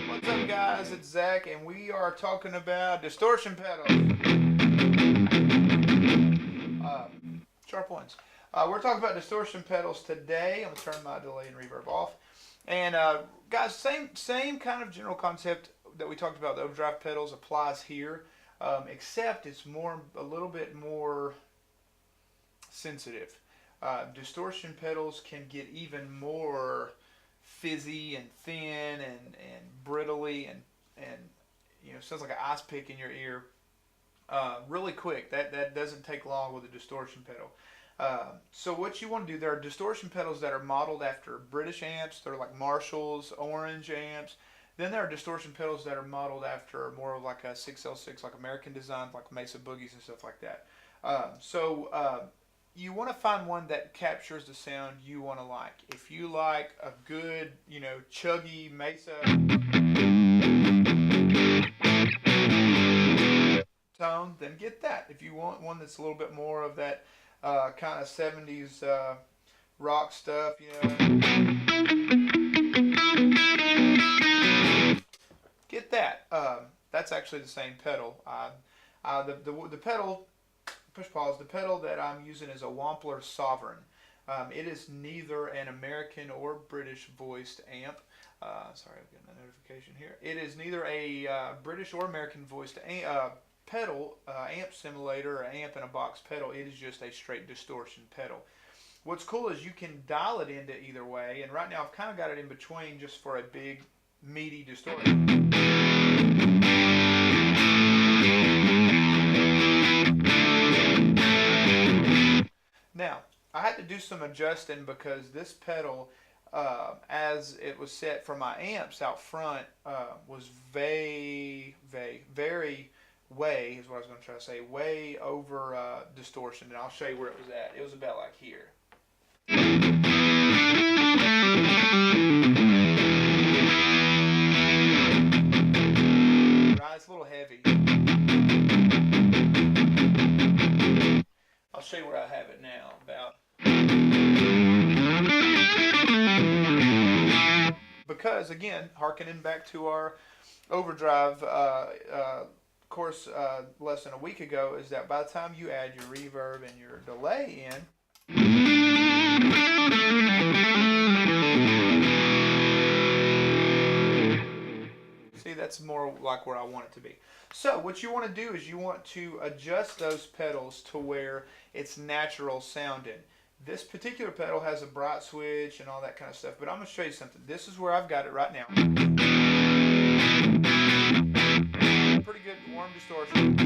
What's up, guys? It's Zach, and we are talking about distortion pedals. Sharp ones. We're talking about distortion pedals today. I'm gonna turn my delay and reverb off. And guys, same kind of general concept that we talked about. The overdrive pedals applies here, except it's a little bit more sensitive. Distortion pedals can get even more fizzy and thin and brittly and sounds like an ice pick in your ear really quick. That doesn't take long with a distortion pedal. So what you want to do, there are distortion pedals that are modeled after British amps. They're like Marshalls, Orange amps. Then there are distortion pedals that are modeled after more of like a 6L6, like American designs, like Mesa Boogies and stuff like that. You want to find one that captures the sound you want to like. If you like a good, chuggy Mesa tone, then get that. If you want one that's a little bit more of that kind of 70s rock stuff, get that. That's actually the same pedal. The pedal, push pause, the pedal that I'm using is a Wampler Sovereign. It is neither an American or British voiced amp. Sorry, I'm getting a notification here. It is neither a British or American voiced pedal, amp simulator, or amp in a box pedal. It is just a straight distortion pedal. What's cool is you can dial it into either way, and right now I've kind of got it in between just for a big, meaty distortion. Now, I had to do some adjusting because this pedal, as it was set for my amps out front, was way over distortion, and I'll show you where it was at. It was about like here. Right, it's a little heavy. I'll show you where I have it now. Because again, harkening back to our overdrive course lesson a week ago, is that by the time you add your reverb and your delay in, see, that's more like where I want it to be. So what you want to do is you want to adjust those pedals to where it's natural sounding. This particular pedal has a bright switch and all that kind of stuff, but I'm going to show you something. This is where I've got it right now. Pretty good warm distortion.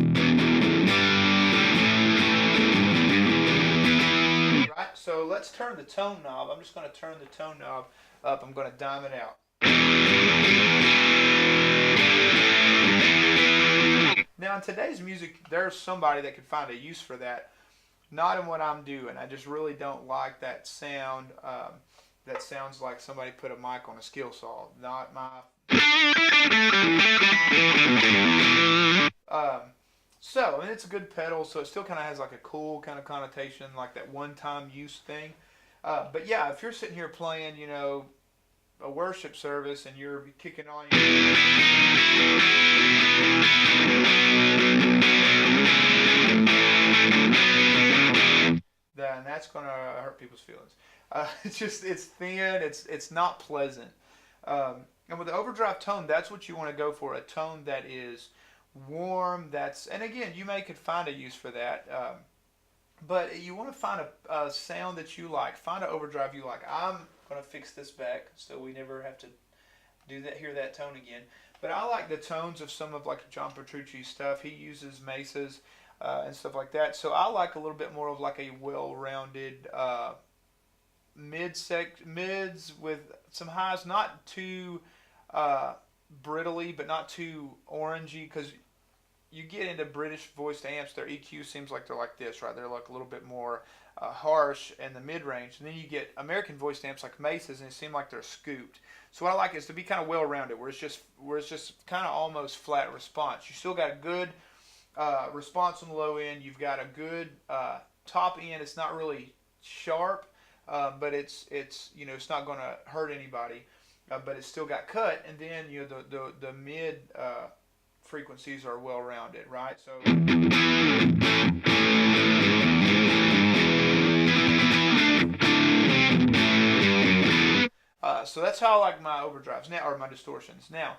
Right, so let's turn the tone knob. I'm just going to turn the tone knob up. I'm going to dime it out. Now in today's music, there's somebody that could find a use for that. Not in what I'm doing. I just really don't like that sound. That sounds like somebody put a mic on a skill saw. Not my. And it's a good pedal, so it still kind of has like a cool kind of connotation, like that one-time use thing. But yeah, if you're sitting here playing, a worship service and you're kicking on then that's going to hurt people's feelings. It's thin, it's not pleasant. And with the overdrive tone, that's what you want to go for, a tone that is warm, and again, you could find a use for that. But you want to find a sound that you like, find an overdrive you like. I'm going to fix this back so we never have to hear that tone again. But I like the tones of some of like John Petrucci's stuff. He uses mesas and stuff like that. So I like a little bit more of like a well-rounded mids with some highs, not too brittly, but not too orangey, because you get into British voiced amps, their EQ seems like they're like this, right? They're like a little bit more harsh in the mid-range. And then you get American voiced amps like Mesas, and it seems like they're scooped. So what I like is to be kind of well-rounded, where it's just kind of almost flat response. You still got a good response on the low end. You've got a good top end, it's not really sharp, but it's it's not going to hurt anybody, but it's still got cut. And then the mid frequencies are well rounded, right? So. So that's how I like my overdrives now, or my distortions. Now,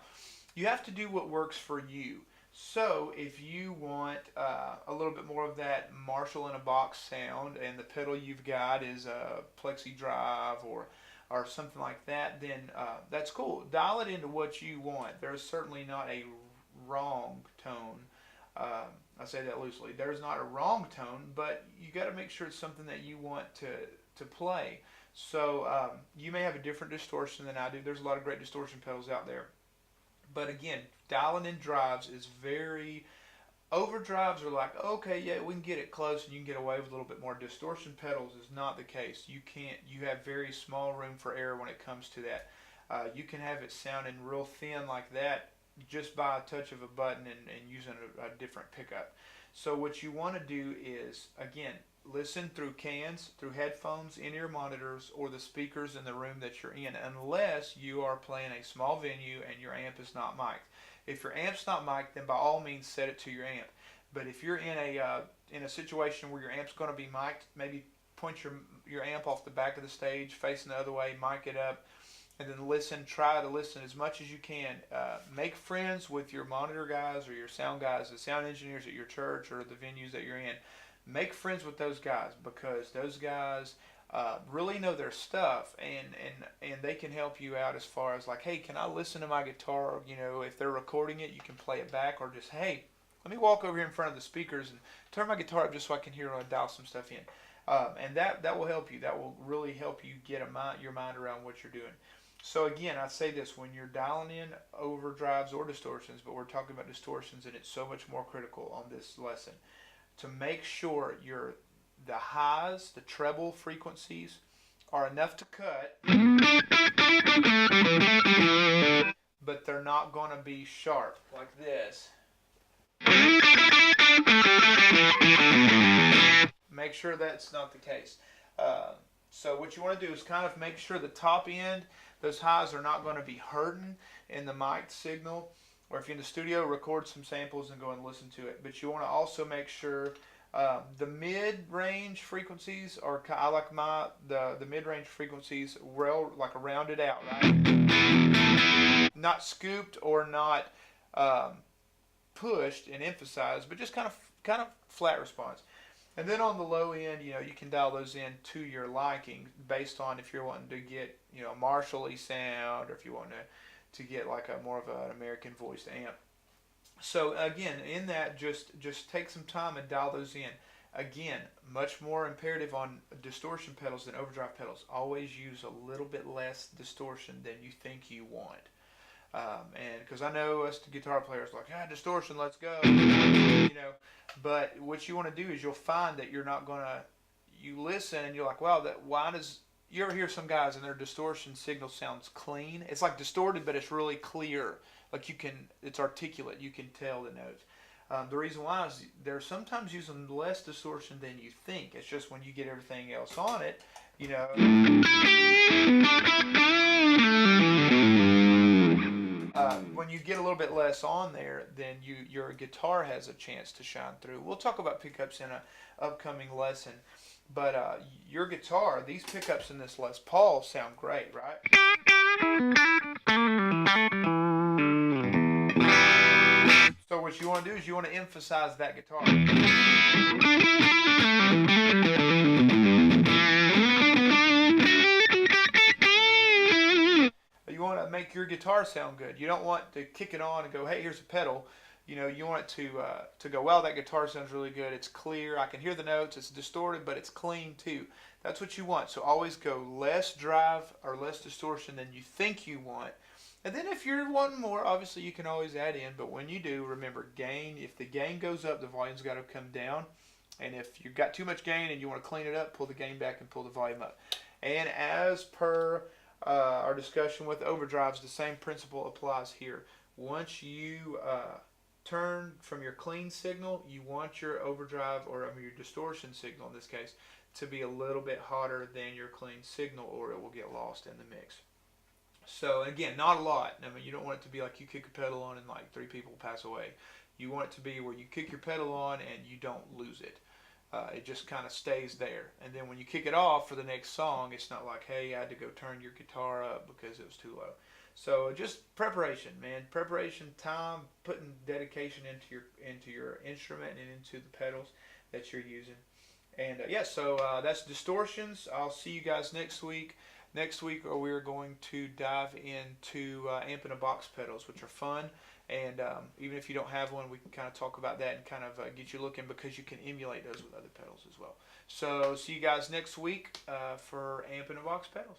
you have to do what works for you. So if you want a little bit more of that Marshall in a box sound, and the pedal you've got is a plexi drive or something like that, then that's cool. Dial it into what you want. There's certainly not a wrong tone. I say that loosely. There's not a wrong tone, but you got to make sure it's something that you want to play. So you may have a different distortion than I do. There's a lot of great distortion pedals out there. But again, dialing in drives is very... Overdrives are like, okay, yeah, we can get it close and you can get away with a little bit more. Distortion pedals is not the case. You have very small room for error when it comes to that. You can have it sounding real thin like that just by a touch of a button and using a different pickup. So what you want to do is, again, listen through cans, through headphones, in-ear monitors, or the speakers in the room that you're in, unless you are playing a small venue and your amp is not mic'd. If your amp's not mic'd, then by all means set it to your amp. But if you're in a situation where your amp's going to be mic'd, maybe point your amp off the back of the stage, facing the other way, mic it up, and then try to listen as much as you can. Make friends with your monitor guys or your sound guys, the sound engineers at your church or the venues that you're in. Make friends with those guys, because those guys really know their stuff, and they can help you out as far as like, hey, can I listen to my guitar? If they're recording it, you can play it back, or just, hey, let me walk over here in front of the speakers and turn my guitar up just so I can hear and dial some stuff in. And that will help you. That will really help you get your mind around what you're doing. So again, I say this, when you're dialing in overdrives or distortions, but we're talking about distortions, and it's so much more critical on this lesson, to make sure the highs, the treble frequencies, are enough to cut, but they're not going to be sharp like this. Make sure that's not the case. So what you want to do is kind of make sure the top end, those highs are not going to be hurting in the mic signal. Or if you're in the studio, record some samples and go and listen to it. But you want to also make sure the mid-range frequencies are, I like the mid-range frequencies like rounded out, right? Not scooped or not pushed and emphasized, but just kind of flat response. And then on the low end, you can dial those in to your liking based on if you're wanting to get, a Marshall-y sound, or if you want to get like a more of an American voiced amp. So again, in that, just take some time and dial those in. Again, much more imperative on distortion pedals than overdrive pedals. Always use a little bit less distortion than you think you want. And because I know us guitar players are like, distortion, let's go. But what you want to do is you'll find that you're not going to, you listen and you're like, wow, you ever hear some guys and their distortion signal sounds clean? It's like distorted, but it's really clear. Like it's articulate. You can tell the notes. The reason why is they're sometimes using less distortion than you think. It's just when you get everything else on it, when you get a little bit less on there, then your guitar has a chance to shine through. We'll talk about pickups in an upcoming lesson. But your guitar, these pickups in this Les Paul sound great, right? So what you want to do is you want to emphasize that guitar. You want to make your guitar sound good. You don't want to kick it on and go, hey, here's a pedal. You want it to go, wow, that guitar sounds really good. It's clear. I can hear the notes. It's distorted, but it's clean too. That's what you want. So always go less drive or less distortion than you think you want. And then if you're wanting more, obviously you can always add in. But when you do, remember gain. If the gain goes up, the volume's got to come down. And if you've got too much gain and you want to clean it up, pull the gain back and pull the volume up. And as per our discussion with overdrives, the same principle applies here. Once you turn from your clean signal, you want your overdrive, or your distortion signal in this case, to be a little bit hotter than your clean signal, or it will get lost in the mix. So again, not a lot. I mean, you don't want it to be like you kick a pedal on and like 3 people pass away. You want it to be where you kick your pedal on and you don't lose it. It just kind of stays there. And then when you kick it off for the next song, it's not like, hey, I had to go turn your guitar up because it was too low. So just preparation, man. Preparation, time, putting dedication into your instrument and into the pedals that you're using. And so that's Distortions. I'll see you guys next week. Next week we're going to dive into amp in a box pedals, which are fun. And even if you don't have one, we can kind of talk about that and kind of get you looking, because you can emulate those with other pedals as well. So see you guys next week for amp in a box pedals.